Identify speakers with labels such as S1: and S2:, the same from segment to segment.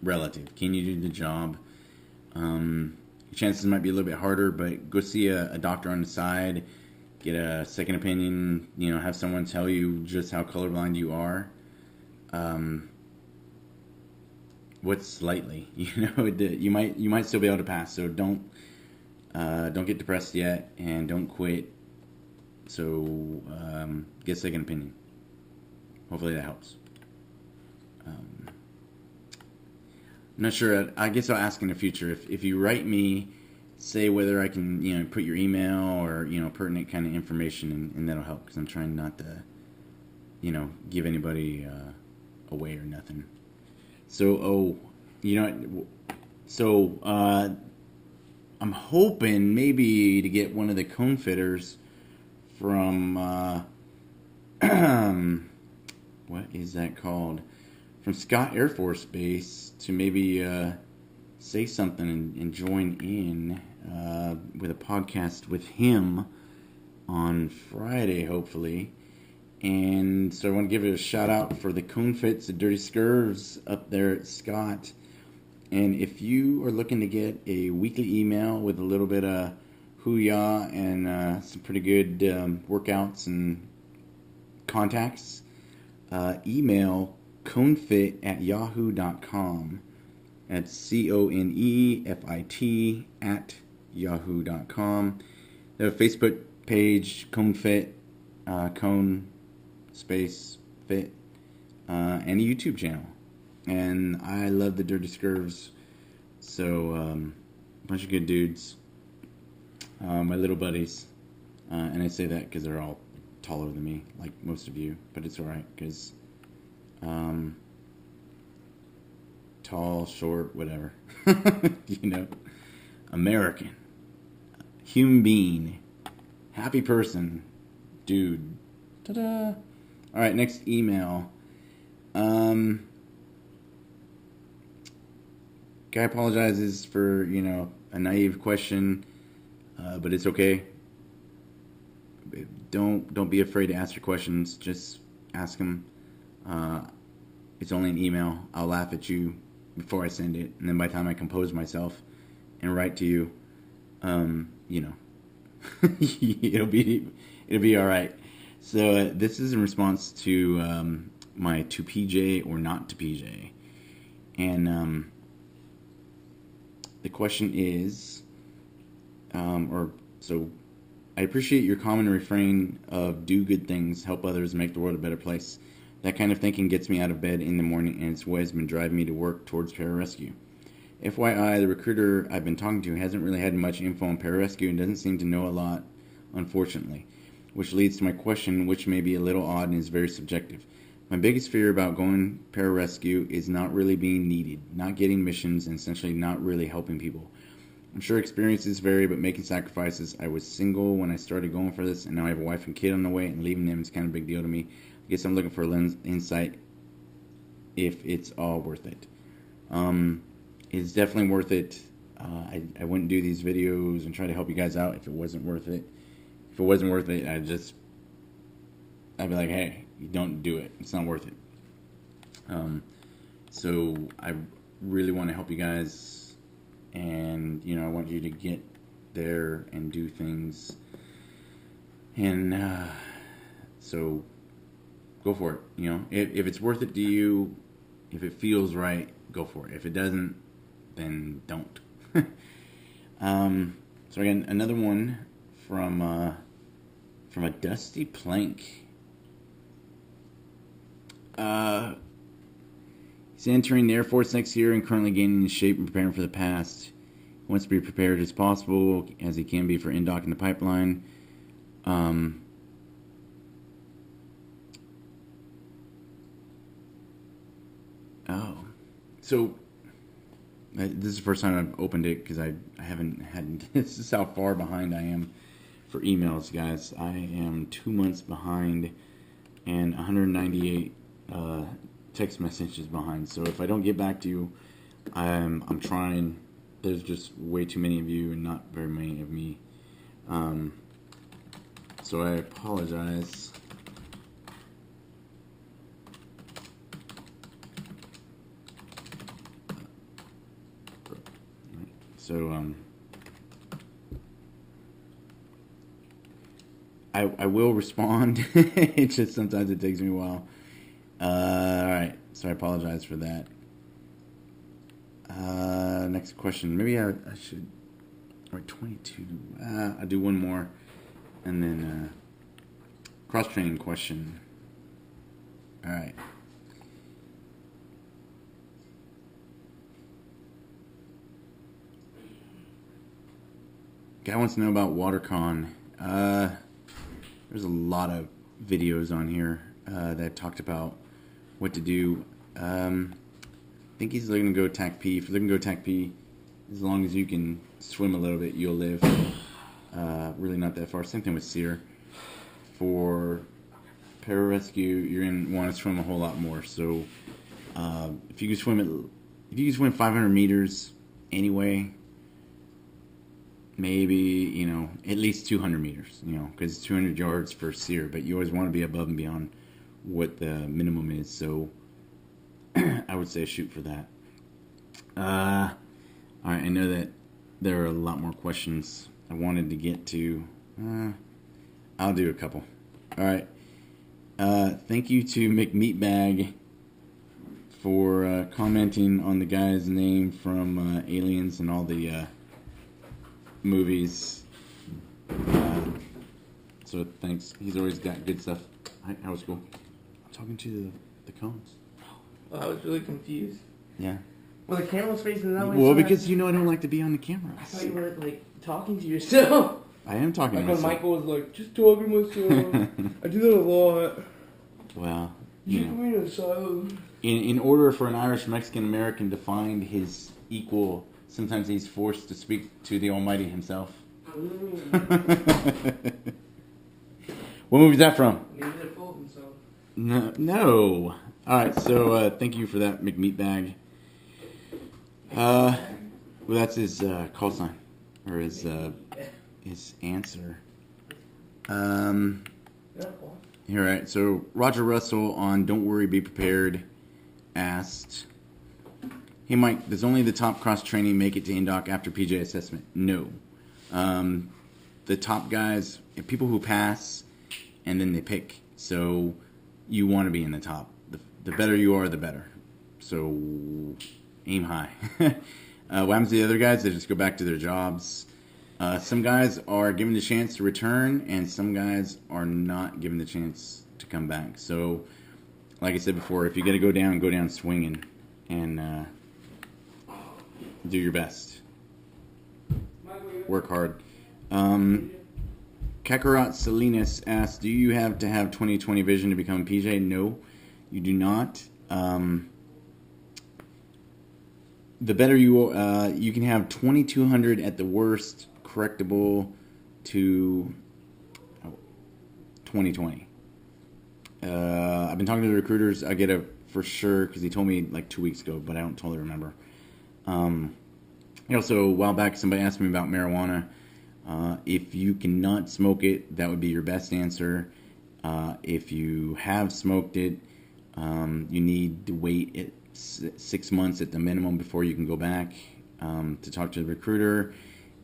S1: relative. Can you do the job? Chances might be a little bit harder, but go see a doctor on the side, get a second opinion, have someone tell you just how colorblind you are. What's slightly, you might still be able to pass, so don't get depressed yet, and don't quit. So get a second opinion. Hopefully that helps. I'm not sure. I guess I'll ask in the future if you write me, say whether I can put your email or pertinent kind of information, and that'll help, because I'm trying not to give anybody away or nothing. So I'm hoping maybe to get one of the cone fitters from what is that called? From Scott Air Force Base to maybe say something and join in with a podcast with him on Friday, hopefully. And so I want to give it a shout out for the Cone Fits, the Dirty Scurvs up there at Scott. And if you are looking to get a weekly email with a little bit of hoo-yah and some pretty good workouts and contacts, email conefit@yahoo.com. That's CONEFIT @yahoo.com. They have a Facebook page, ConeFit, Cone Space Fit, and a YouTube channel. And I love the Dirty Scurvs. So, a bunch of good dudes. My little buddies. And I say that because they're all taller than me, like most of you. But it's alright, because tall, short, whatever. American. Human being. Happy person. Dude. Ta-da! Alright, next email. Guy apologizes for, a naive question, but it's okay. Don't be afraid to ask your questions. Just ask them. It's only an email. I'll laugh at you before I send it, and then by the time I compose myself and write to you, it'll be all right. So this is in response to my to PJ or not to PJ, and the question is, I appreciate your common refrain of do good things, help others, make the world a better place. That kind of thinking gets me out of bed in the morning, and it's what has been driving me to work towards pararescue. FYI, the recruiter I've been talking to hasn't really had much info on pararescue and doesn't seem to know a lot, unfortunately, which leads to my question, which may be a little odd and is very subjective. My biggest fear about going pararescue is not really being needed, not getting missions, and essentially not really helping people. I'm sure experiences vary, but making sacrifices. I was single when I started going for this, and now I have a wife and kid on the way, and leaving them is kind of a big deal to me. I guess I'm looking for a insight if it's all worth it. It's definitely worth it. I wouldn't do these videos and try to help you guys out if it wasn't worth it. If it wasn't worth it, I'd be like, hey, you don't do it. It's not worth it. So I really want to help you guys, and I want you to get there and do things. And so go for it. If it's worth it to you, if it feels right, go for it. If it doesn't, then don't. So again, another one from a Dusty Plank. He's entering the Air Force next year and currently gaining in shape and preparing for the past. He wants to be prepared as possible as he can be for indoc in the pipeline. So this is the first time I've opened it because I haven't had. This is how far behind I am for emails, guys. I am 2 months behind and 198 text messages behind. So if I don't get back to you, I'm trying. There's just way too many of you and not very many of me. So I apologize. So I will respond. It's just sometimes it takes me a while. All right, so I apologize for that. Next question. Maybe I should. Or 22. I'll do one more, and then cross training question. All right. Guy wants to know about WaterCon. There's a lot of videos on here that talked about what to do. I think he's looking to go TAC P. If you're looking to go TAC P, as long as you can swim a little bit, you'll live. Really not that far. Same thing with SEER. For pararescue, you're going to want to swim a whole lot more. So if you can swim 500 meters anyway, maybe, at least 200 meters, because it's 200 yards for SEER, but you always want to be above and beyond what the minimum is. So I would say shoot for that. All right, I know that there are a lot more questions I wanted to get to. I'll do a couple. All right. Thank you to McMeatbag for commenting on the guy's name from Aliens and all the movies. So thanks. He's always got good stuff. How was school? I'm talking to the cones.
S2: Oh, I was really confused.
S1: Yeah.
S2: Well, the camera's facing that way.
S1: Well, because I don't like to be on the camera.
S2: I thought you were talking to yourself.
S1: I am talking to myself.
S2: When Michael was just talking to myself. I do that a lot.
S1: Well,
S2: you put me in asylum.
S1: In order for an Irish Mexican American to find his equal, sometimes he's forced to speak to the Almighty himself. What movie is that from?
S2: Maybe they're full of themselves.
S1: No. All right, so thank you for that, McMeatbag. Well, that's his call sign, or his answer. All right, so Roger Russell on Don't Worry, Be Prepared asked, hey Mike, does only the top cross training make it to INDOC after PJ assessment? No. The top guys, people who pass, and then they pick. So you want to be in the top. The better you are, the better. So aim high. What happens to the other guys? They just go back to their jobs. Some guys are given the chance to return, and some guys are not given the chance to come back. So, like I said before, if you got to go down swinging, and do your best. Work hard. Kakarot Salinas asks, do you have to have 20/20 vision to become a PJ? No, you do not. The better you can have 2200 at the worst, correctable to 20/20. I've been talking to the recruiters. I get a for sure because he told me like 2 weeks ago, but I don't totally remember. Also, a while back, somebody asked me about marijuana. If you cannot smoke it, that would be your best answer. If you have smoked it, you need to wait 6 months at the minimum before you can go back to talk to the recruiter.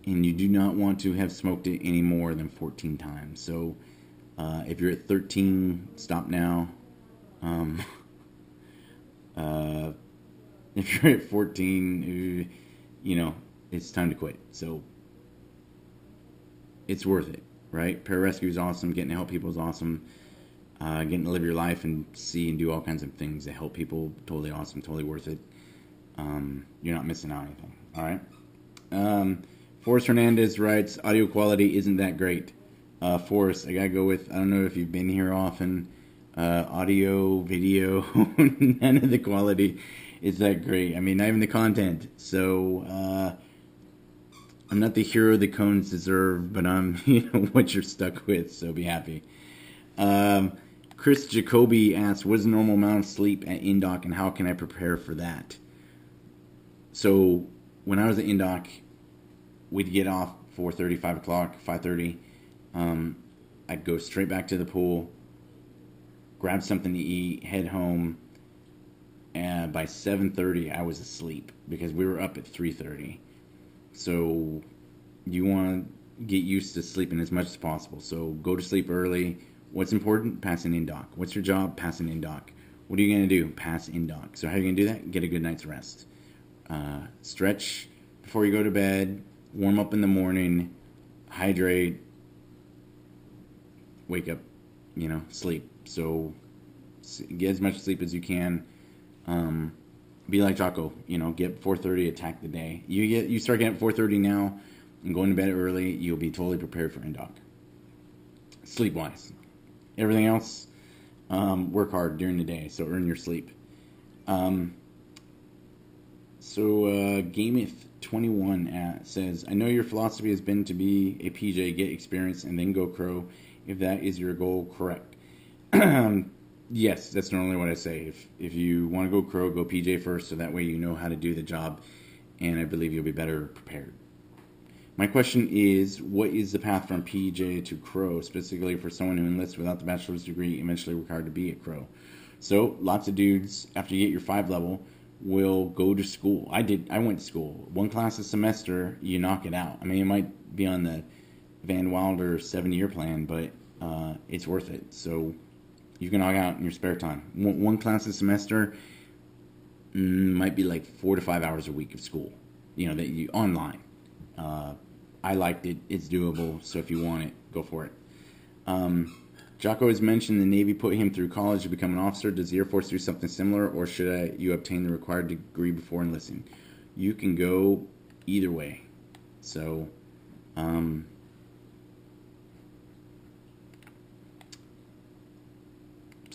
S1: And you do not want to have smoked it any more than 14 times. So if you're at 13, stop now. If you're at 14, it's time to quit. So it's worth it, right? Pararescue is awesome. Getting to help people is awesome. Getting to live your life and see and do all kinds of things that help people, totally awesome, totally worth it. You're not missing out on anything, all right? Forrest Hernandez writes, audio quality isn't that great. Forrest, I gotta go with, I don't know if you've been here often, audio, video, none of the quality is that great. I mean, not even the content. So, I'm not the hero the cones deserve, but I'm, what you're stuck with, so be happy. Chris Jacoby asks, what is the normal amount of sleep at INDOC and how can I prepare for that? So, when I was at INDOC, we'd get off 4:30, 5 o'clock, 5:30. I'd go straight back to the pool, grab something to eat, head home, and by 7:30 I was asleep because we were up at 3:30. So you want to get used to sleeping as much as possible. So go to sleep early. What's important? Pass an in-doc. What's your job? Pass an in-doc. What are you going to do? Pass in-doc. So how are you going to do that? Get a good night's rest. Stretch before you go to bed. Warm up in the morning. Hydrate. Wake up. Sleep. So get as much sleep as you can. Be like Jocko. Get 4:30. Attack the day. You start getting 4:30 now and going to bed early. You'll be totally prepared for in-doc. Sleep-wise. Everything else, work hard during the day, so earn your sleep. Gameth21 says, I know your philosophy has been to be a PJ, get experience, and then go Crow. If that is your goal, correct. Yes, that's normally what I say. If you want to go Crow, go PJ first, so that way you know how to do the job, and I believe you'll be better prepared. My question is, what is the path from PJ to Crow, specifically for someone who enlists without the bachelor's degree, eventually required to be a Crow? So, lots of dudes, after you get your 5 level, will go to school. I went to school. 1 class a semester, you knock it out. I mean, it might be on the Van Wilder 7-year plan, but it's worth it. So, you can knock out in your spare time. 1 class a semester might be like 4 to 5 hours a week of school, that you online. I liked it. It's doable. So if you want it, go for it. Jocko has mentioned the Navy put him through college to become an officer. Does the Air Force do something similar, or should you obtain the required degree before enlisting? You can go either way. So, you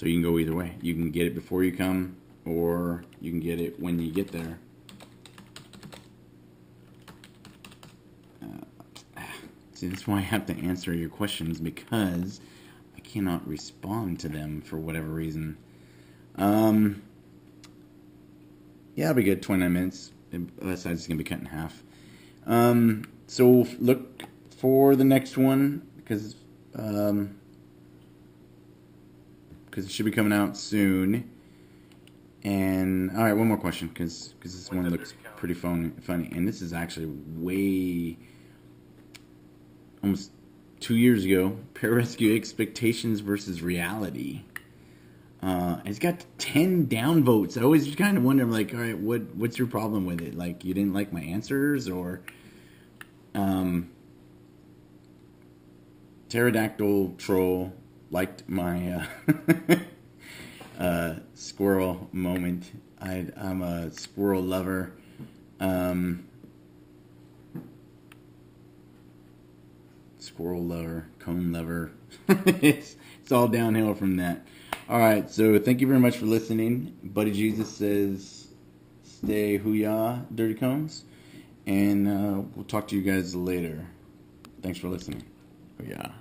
S1: can go either way. You can get it before you come, or you can get it when you get there. That's why I have to answer your questions, because I cannot respond to them for whatever reason. Yeah, it'll be good. 29 minutes. Otherwise, it's going to be cut in half. So look for the next one, because it should be coming out soon. And all right, one more question, because this one looks pretty funny. And this is actually way... almost 2 years ago, Pararescue Expectations versus Reality. It's got 10 downvotes. I always kind of wonder, like, all right, what's your problem with it? Like, you didn't like my answers, or Pterodactyl Troll liked my squirrel moment. I'm a squirrel lover. Squirrel lover, cone lover. it's all downhill from that. All right, so thank you very much for listening. Buddy Jesus says, stay hoo-yah, dirty cones. And we'll talk to you guys later. Thanks for listening. Hoo-yah.